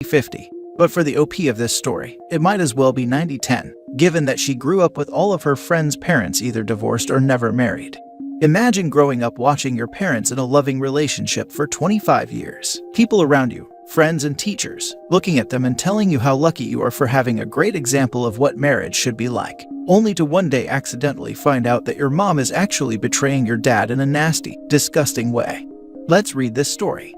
50-50. But for the OP of this story, it might as well be 90-10, given that she grew up with all of her friends' parents either divorced or never married. Imagine growing up watching your parents in a loving relationship for 25 years. People around you, friends and teachers, looking at them and telling you how lucky you are for having a great example of what marriage should be like, only to one day accidentally find out that your mom is actually betraying your dad in a nasty, disgusting way. Let's read this story.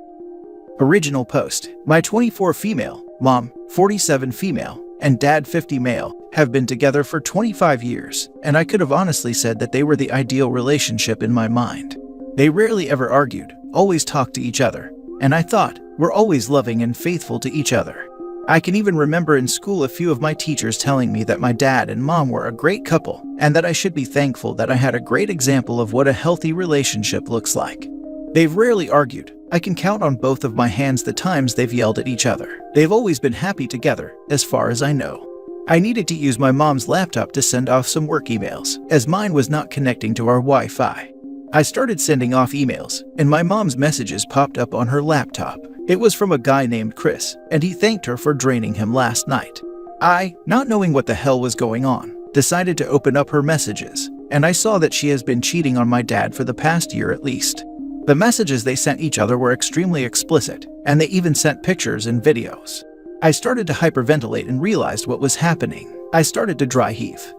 Original post. My 24 female, mom, 47 female, and dad 50 male, have been together for 25 years, and I could have honestly said that they were the ideal relationship in my mind. They rarely ever argued, always talked to each other, and I thought, we're always loving and faithful to each other. I can even remember in school a few of my teachers telling me that my dad and mom were a great couple, and that I should be thankful that I had a great example of what a healthy relationship looks like. They've rarely argued. I can count on both of my hands the times they've yelled at each other. They've always been happy together, as far as I know. I needed to use my mom's laptop to send off some work emails, as mine was not connecting to our Wi-Fi. I started sending off emails, and my mom's messages popped up on her laptop. It was from a guy named Chris, and he thanked her for draining him last night. I, not knowing what the hell was going on, decided to open up her messages, and I saw that she has been cheating on my dad for the past year at least. The messages they sent each other were extremely explicit, and they even sent pictures and videos. I started to hyperventilate and realized what was happening. I started to dry heave.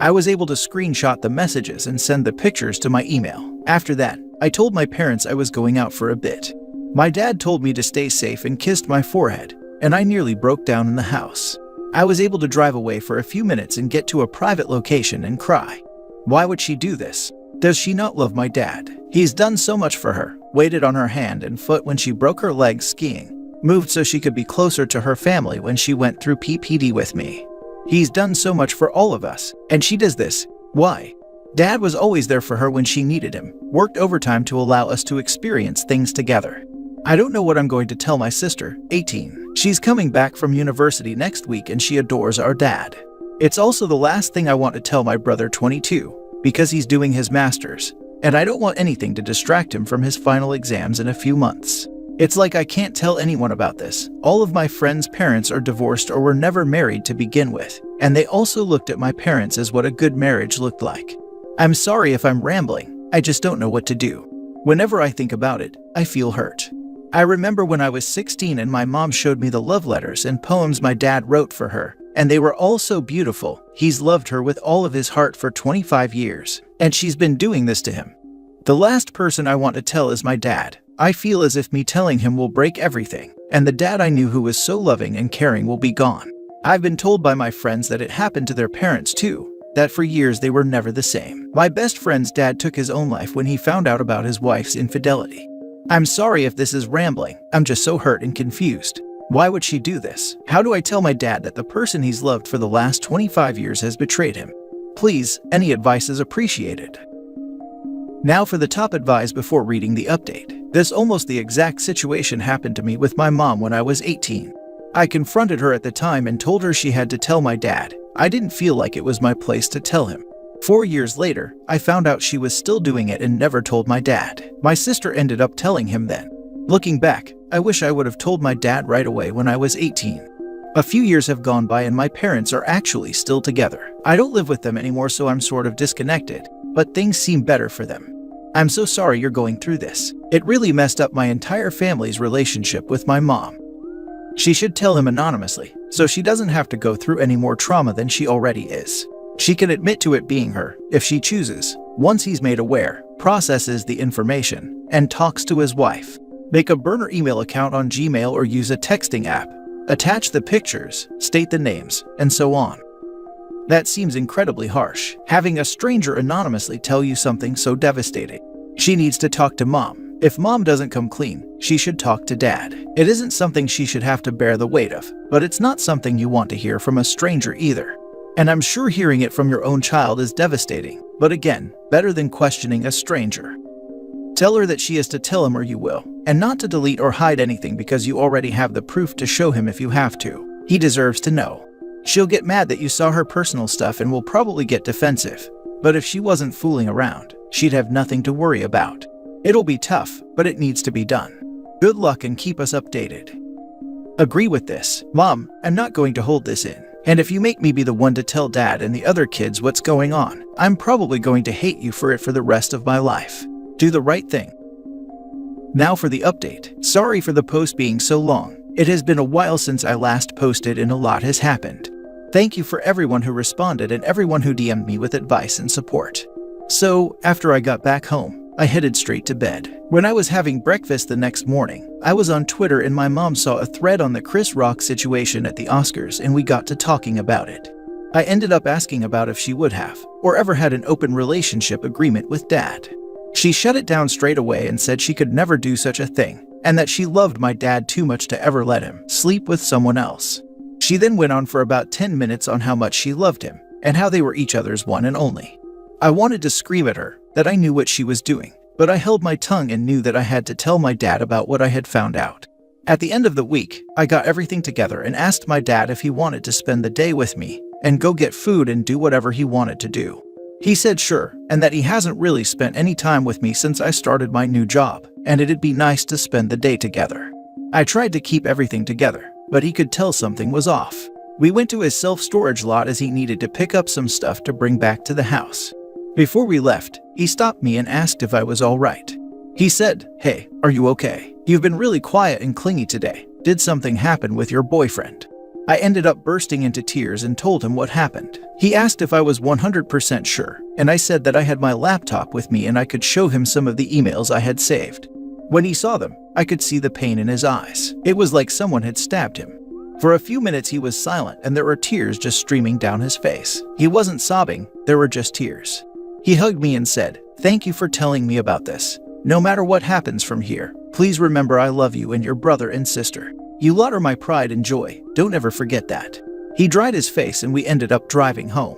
I was able to screenshot the messages and send the pictures to my email. After that, I told my parents I was going out for a bit. My dad told me to stay safe and kissed my forehead, and I nearly broke down in the house. I was able to drive away for a few minutes and get to a private location and cry. Why would she do this? Does she not love my dad? He's done so much for her, waited on her hand and foot when she broke her legs skiing, moved so she could be closer to her family when she went through PPD with me. He's done so much for all of us, and she does this. Why? Dad was always there for her when she needed him, worked overtime to allow us to experience things together. I don't know what I'm going to tell my sister, 18. She's coming back from university next week and she adores our dad. It's also the last thing I want to tell my brother, 22, because he's doing his master's, and I don't want anything to distract him from his final exams in a few months. It's like I can't tell anyone about this. All of my friends' parents are divorced or were never married to begin with, and they also looked at my parents as what a good marriage looked like. I'm sorry if I'm rambling, I just don't know what to do. Whenever I think about it, I feel hurt. I remember when I was 16 and my mom showed me the love letters and poems my dad wrote for her, and they were all so beautiful. He's loved her with all of his heart for 25 years, and she's been doing this to him. The last person I want to tell is my dad. I feel as if me telling him will break everything, and the dad I knew who was so loving and caring will be gone. I've been told by my friends that it happened to their parents too, that for years they were never the same. My best friend's dad took his own life when he found out about his wife's infidelity. I'm sorry if this is rambling, I'm just so hurt and confused. Why would she do this? How do I tell my dad that the person he's loved for the last 25 years has betrayed him? Please, any advice is appreciated. Now for the top advice before reading the update. This almost the exact situation happened to me with my mom when I was 18. I confronted her at the time and told her she had to tell my dad. I didn't feel like it was my place to tell him. 4 years later, I found out she was still doing it and never told my dad. My sister ended up telling him then. Looking back, I wish I would have told my dad right away when I was 18. A few years have gone by and my parents are actually still together. I don't live with them anymore, so I'm sort of disconnected, but things seem better for them. I'm so sorry you're going through this. It really messed up my entire family's relationship with my mom. She should tell him anonymously, so she doesn't have to go through any more trauma than she already is. She can admit to it being her, if she chooses, once he's made aware, processes the information, and talks to his wife. Make a burner email account on Gmail or use a texting app. Attach the pictures, state the names, and so on. That seems incredibly harsh, having a stranger anonymously tell you something so devastating. She needs to talk to mom. If mom doesn't come clean, she should talk to dad. It isn't something she should have to bear the weight of, but it's not something you want to hear from a stranger either. And I'm sure hearing it from your own child is devastating, but again, better than questioning a stranger. Tell her that she is to tell him or you will, and not to delete or hide anything because you already have the proof to show him if you have to. He deserves to know. She'll get mad that you saw her personal stuff and will probably get defensive, but if she wasn't fooling around, she'd have nothing to worry about. It'll be tough, but it needs to be done. Good luck and keep us updated. agree with this. Mom, I'm not going to hold this in. And if you make me be the one to tell Dad and the other kids what's going on, I'm probably going to hate you for it for the rest of my life. Do the right thing. Now for the update. Sorry for the post being so long. It has been a while since I last posted and a lot has happened. Thank you for everyone who responded and everyone who DM'd me with advice and support. So, after I got back home, I headed straight to bed. When I was having breakfast the next morning, I was on Twitter and my mom saw a thread on the Chris Rock situation at the Oscars and we got to talking about it. I ended up asking about if she would have, or ever had an open relationship agreement with Dad. She shut it down straight away and said she could never do such a thing, and that she loved my dad too much to ever let him sleep with someone else. She then went on for about 10 minutes on how much she loved him, and how they were each other's one and only. I wanted to scream at her that I knew what she was doing, but I held my tongue and knew that I had to tell my dad about what I had found out. At the end of the week, I got everything together and asked my dad if he wanted to spend the day with me and go get food and do whatever he wanted to do. He said sure, and that he hasn't really spent any time with me since I started my new job, and it'd be nice to spend the day together. I tried to keep everything together, but he could tell something was off. We went to his self-storage lot as he needed to pick up some stuff to bring back to the house. Before we left, he stopped me and asked if I was all right. He said, "Hey, are you okay? You've been really quiet and clingy today. Did something happen with your boyfriend?" I ended up bursting into tears and told him what happened. He asked if I was 100% sure, and I said that I had my laptop with me and I could show him some of the emails I had saved. When he saw them, I could see the pain in his eyes. It was like someone had stabbed him. For a few minutes he was silent and there were tears just streaming down his face. He wasn't sobbing, there were just tears. He hugged me and said, "Thank you for telling me about this. No matter what happens from here, please remember I love you and your brother and sister. You lot are my pride and joy, don't ever forget that." He dried his face and we ended up driving home.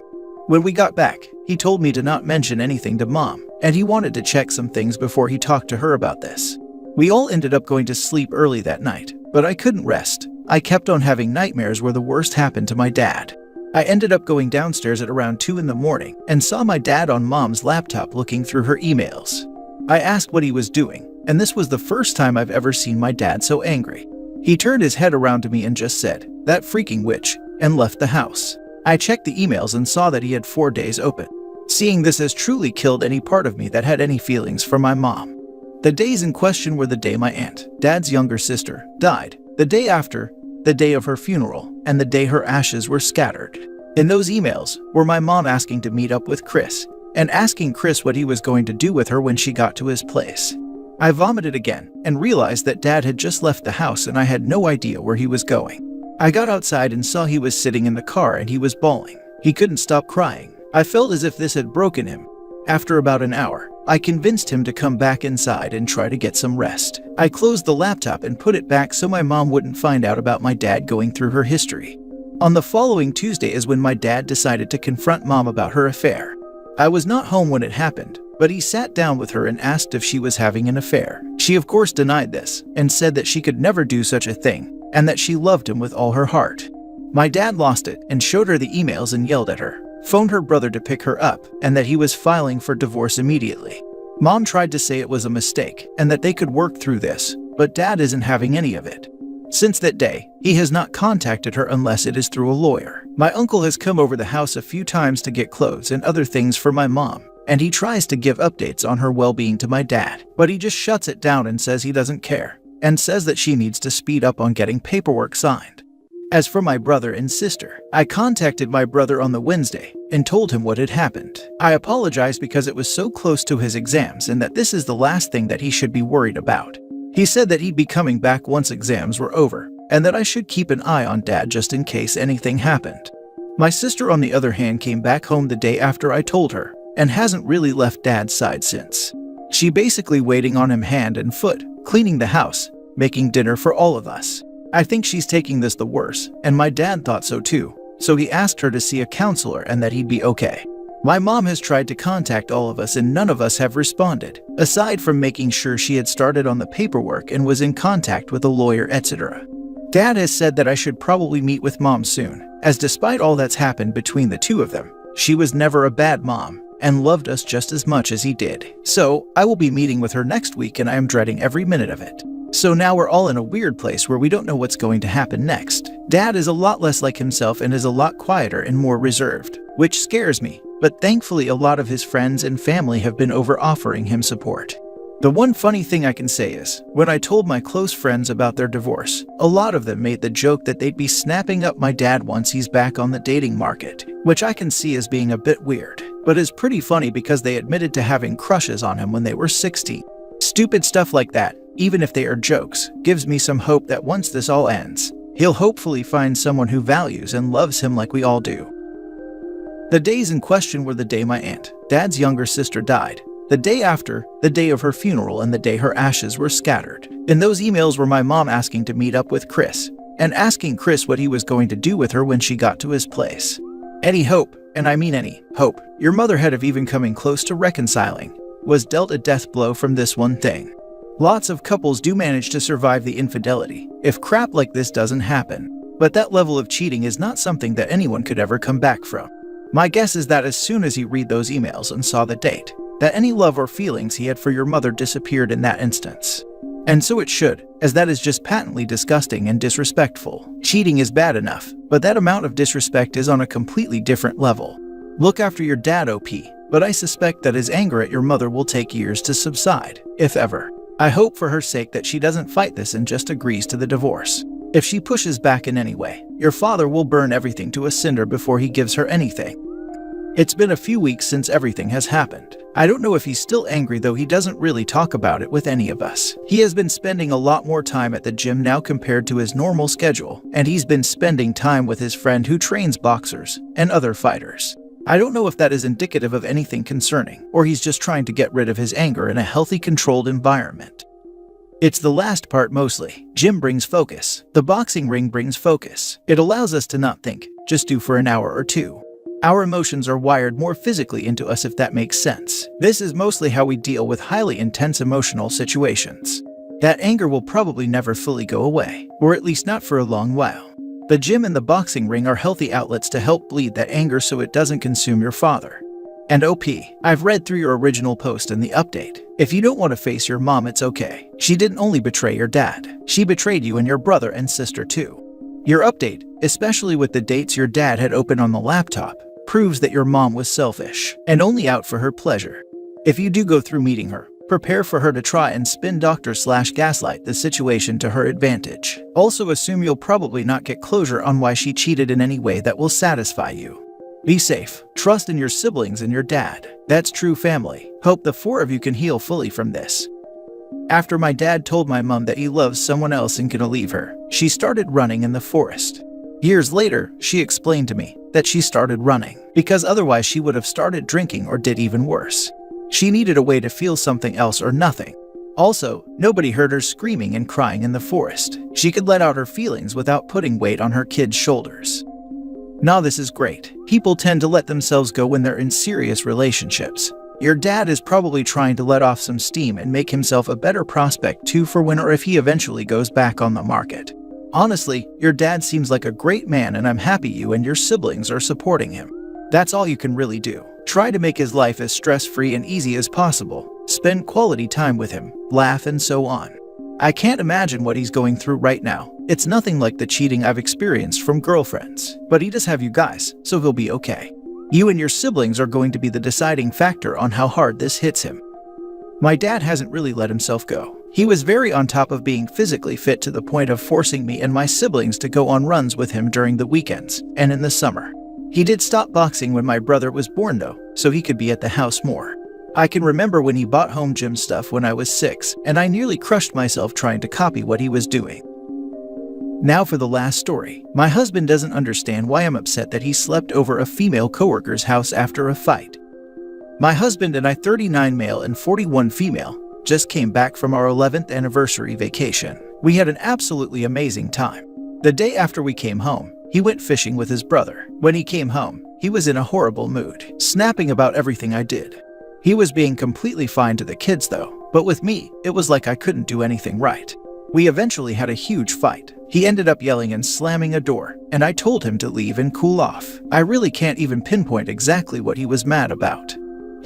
When we got back, he told me to not mention anything to Mom, and he wanted to check some things before he talked to her about this. We all ended up going to sleep early that night, but I couldn't rest. I kept on having nightmares where the worst happened to my dad. I ended up going downstairs at around 2 in the morning and saw my dad on Mom's laptop looking through her emails. I asked what he was doing, and this was the first time I've ever seen my dad so angry. He turned his head around to me and just said, "That freaking witch," and left the house. I checked the emails and saw that he had 4 days open. Seeing this has truly killed any part of me that had any feelings for my mom. The days in question were the day my aunt, Dad's younger sister, died, the day after, the day of her funeral, and the day her ashes were scattered. In those emails were my mom asking to meet up with Chris, and asking Chris what he was going to do with her when she got to his place. I vomited again and realized that Dad had just left the house and I had no idea where he was going. I got outside and saw he was sitting in the car and he was bawling. He couldn't stop crying. I felt as if this had broken him. After about an hour, I convinced him to come back inside and try to get some rest. I closed the laptop and put it back so my mom wouldn't find out about my dad going through her history. On the following Tuesday is when my dad decided to confront Mom about her affair. I was not home when it happened, but he sat down with her and asked if she was having an affair. She of course denied this and said that she could never do such a thing and that she loved him with all her heart. My dad lost it and showed her the emails and yelled at her, phoned her brother to pick her up, and that he was filing for divorce immediately. Mom tried to say it was a mistake and that they could work through this, but Dad isn't having any of it. Since that day, he has not contacted her unless it is through a lawyer. My uncle has come over the house a few times to get clothes and other things for my mom, and he tries to give updates on her well-being to my dad, but he just shuts it down and says he doesn't care, and says that she needs to speed up on getting paperwork signed. As for my brother and sister, I contacted my brother on the Wednesday and told him what had happened. I apologized because it was so close to his exams and that this is the last thing that he should be worried about. He said that he'd be coming back once exams were over, and that I should keep an eye on Dad just in case anything happened. My sister, on the other hand, came back home the day after I told her, and hasn't really left Dad's side since. She basically waiting on him hand and foot, cleaning the house, making dinner for all of us. I think she's taking this the worse, and my dad thought so too, so he asked her to see a counselor and that he'd be okay. My mom has tried to contact all of us and none of us have responded, aside from making sure she had started on the paperwork and was in contact with a lawyer, etc. Dad has said that I should probably meet with Mom soon, as despite all that's happened between the two of them, she was never a bad mom and loved us just as much as he did. So, I will be meeting with her next week and I am dreading every minute of it. So now we're all in a weird place where we don't know what's going to happen next. Dad is a lot less like himself and is a lot quieter and more reserved, which scares me, but thankfully a lot of his friends and family have been over-offering him support. The one funny thing I can say is, when I told my close friends about their divorce, a lot of them made the joke that they'd be snapping up my dad once he's back on the dating market, which I can see as being a bit weird, but is pretty funny because they admitted to having crushes on him when they were 16. Stupid stuff like that, even if they are jokes, gives me some hope that once this all ends, he'll hopefully find someone who values and loves him like we all do. The days in question were the day my aunt, Dad's younger sister, died, the day after, the day of her funeral, and the day her ashes were scattered. In those emails were my mom asking to meet up with Chris, and asking Chris what he was going to do with her when she got to his place. Any hope, and I mean any hope, your mother had of even coming close to reconciling, was dealt a death blow from this one thing. Lots of couples do manage to survive the infidelity, if crap like this doesn't happen, but that level of cheating is not something that anyone could ever come back from. My guess is that as soon as he read those emails and saw the date, that any love or feelings he had for your mother disappeared in that instance. And so it should, as that is just patently disgusting and disrespectful. Cheating is bad enough, but that amount of disrespect is on a completely different level. Look after your dad, OP, but I suspect that his anger at your mother will take years to subside, if ever. I hope for her sake that she doesn't fight this and just agrees to the divorce. If she pushes back in any way, your father will burn everything to a cinder before he gives her anything. It's been a few weeks since everything has happened. I don't know if he's still angry, though he doesn't really talk about it with any of us. He has been spending a lot more time at the gym now compared to his normal schedule, and he's been spending time with his friend who trains boxers and other fighters. I don't know if that is indicative of anything concerning, or he's just trying to get rid of his anger in a healthy, controlled environment. It's the last part mostly. Gym brings focus. The boxing ring brings focus. It allows us to not think, just do for an hour or two. Our emotions are wired more physically into us, if that makes sense. This is mostly how we deal with highly intense emotional situations. That anger will probably never fully go away, or at least not for a long while. The gym and the boxing ring are healthy outlets to help bleed that anger so it doesn't consume your father. And OP, I've read through your original post and the update. If you don't want to face your mom, it's okay. She didn't only betray your dad, she betrayed you and your brother and sister too. Your update, especially with the dates your dad had open on the laptop, proves that your mom was selfish and only out for her pleasure. If you do go through meeting her, prepare for her to try and spin doctor/gaslight the situation to her advantage. Also assume you'll probably not get closure on why she cheated in any way that will satisfy you. Be safe, trust in your siblings and your dad. That's true family. Hope the four of you can heal fully from this. After my dad told my mom that he loves someone else and can leave her, she started running in the forest. Years later, she explained to me that she started running because otherwise she would have started drinking or did even worse. She needed a way to feel something else or nothing. Also, nobody heard her screaming and crying in the forest. She could let out her feelings without putting weight on her kids' shoulders. Now this is great. People tend to let themselves go when they're in serious relationships. Your dad is probably trying to let off some steam and make himself a better prospect too for when or if he eventually goes back on the market. Honestly, your dad seems like a great man and I'm happy you and your siblings are supporting him. That's all you can really do. Try to make his life as stress-free and easy as possible. Spend quality time with him, laugh and so on. I can't imagine what he's going through right now. It's nothing like the cheating I've experienced from girlfriends, but he does have you guys, so he'll be okay. You and your siblings are going to be the deciding factor on how hard this hits him. My dad hasn't really let himself go. He was very on top of being physically fit to the point of forcing me and my siblings to go on runs with him during the weekends and in the summer. He did stop boxing when my brother was born though, so he could be at the house more. I can remember when he bought home gym stuff when I was 6, and I nearly crushed myself trying to copy what he was doing. Now for the last story. My husband doesn't understand why I'm upset that he slept over a female coworker's house after a fight. My husband and I, 39 male and 41 female, just came back from our 11th anniversary vacation. We had an absolutely amazing time. The day after we came home, he went fishing with his brother. When he came home, he was in a horrible mood, snapping about everything I did. He was being completely fine to the kids though, but with me, it was like I couldn't do anything right. We eventually had a huge fight. He ended up yelling and slamming a door, and I told him to leave and cool off. I really can't even pinpoint exactly what he was mad about.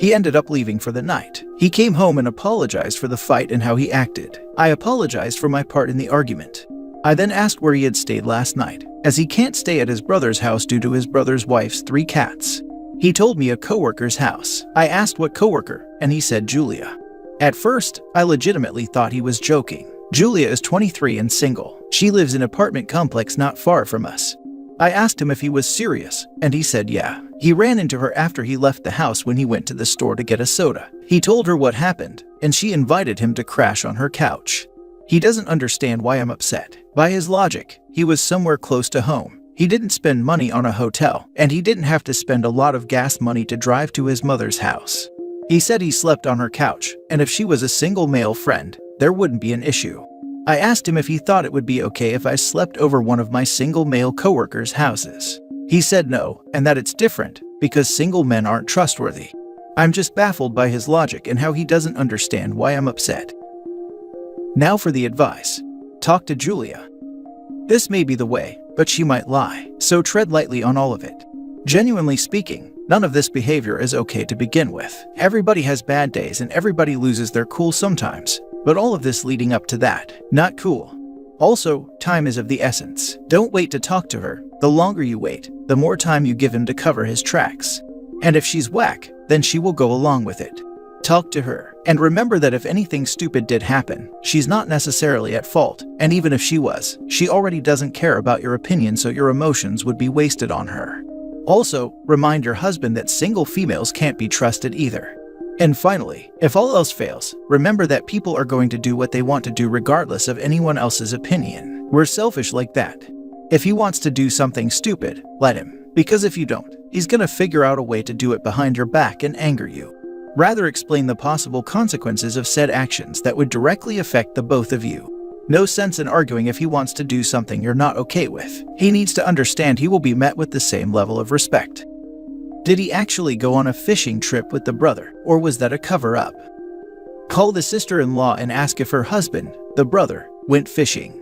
He ended up leaving for the night. He came home and apologized for the fight and how he acted. I apologized for my part in the argument. I then asked where he had stayed last night, as he can't stay at his brother's house due to his brother's wife's 3 cats. He told me a coworker's house. I asked what coworker, and he said Julia. At first, I legitimately thought he was joking. Julia is 23 and single. She lives in an apartment complex not far from us. I asked him if he was serious, and he said yeah. He ran into her after he left the house when he went to the store to get a soda. He told her what happened, and she invited him to crash on her couch. He doesn't understand why I'm upset. By his logic, he was somewhere close to home. He didn't spend money on a hotel, and he didn't have to spend a lot of gas money to drive to his mother's house. He said he slept on her couch, and if she was a single male friend, there wouldn't be an issue. I asked him if he thought it would be okay if I slept over one of my single male coworkers' houses. He said no, and that it's different, because single men aren't trustworthy. I'm just baffled by his logic and how he doesn't understand why I'm upset. Now for the advice. Talk to Julia. This may be the way, but she might lie, so tread lightly on all of it. Genuinely speaking, none of this behavior is okay to begin with. Everybody has bad days and everybody loses their cool sometimes, but all of this leading up to that, not cool. Also, time is of the essence. Don't wait to talk to her. The longer you wait, the more time you give him to cover his tracks. And if she's whack, then she will go along with it. Talk to her, and remember that if anything stupid did happen, she's not necessarily at fault, and even if she was, she already doesn't care about your opinion, so your emotions would be wasted on her. Also, remind your husband that single females can't be trusted either. And finally, if all else fails, remember that people are going to do what they want to do regardless of anyone else's opinion. We're selfish like that. If he wants to do something stupid, let him. Because if you don't, he's gonna figure out a way to do it behind your back and anger you. Rather explain the possible consequences of said actions that would directly affect the both of you. No sense in arguing if he wants to do something you're not okay with. He needs to understand he will be met with the same level of respect. Did he actually go on a fishing trip with the brother, or was that a cover-up? Call the sister-in-law and ask if her husband, the brother, went fishing.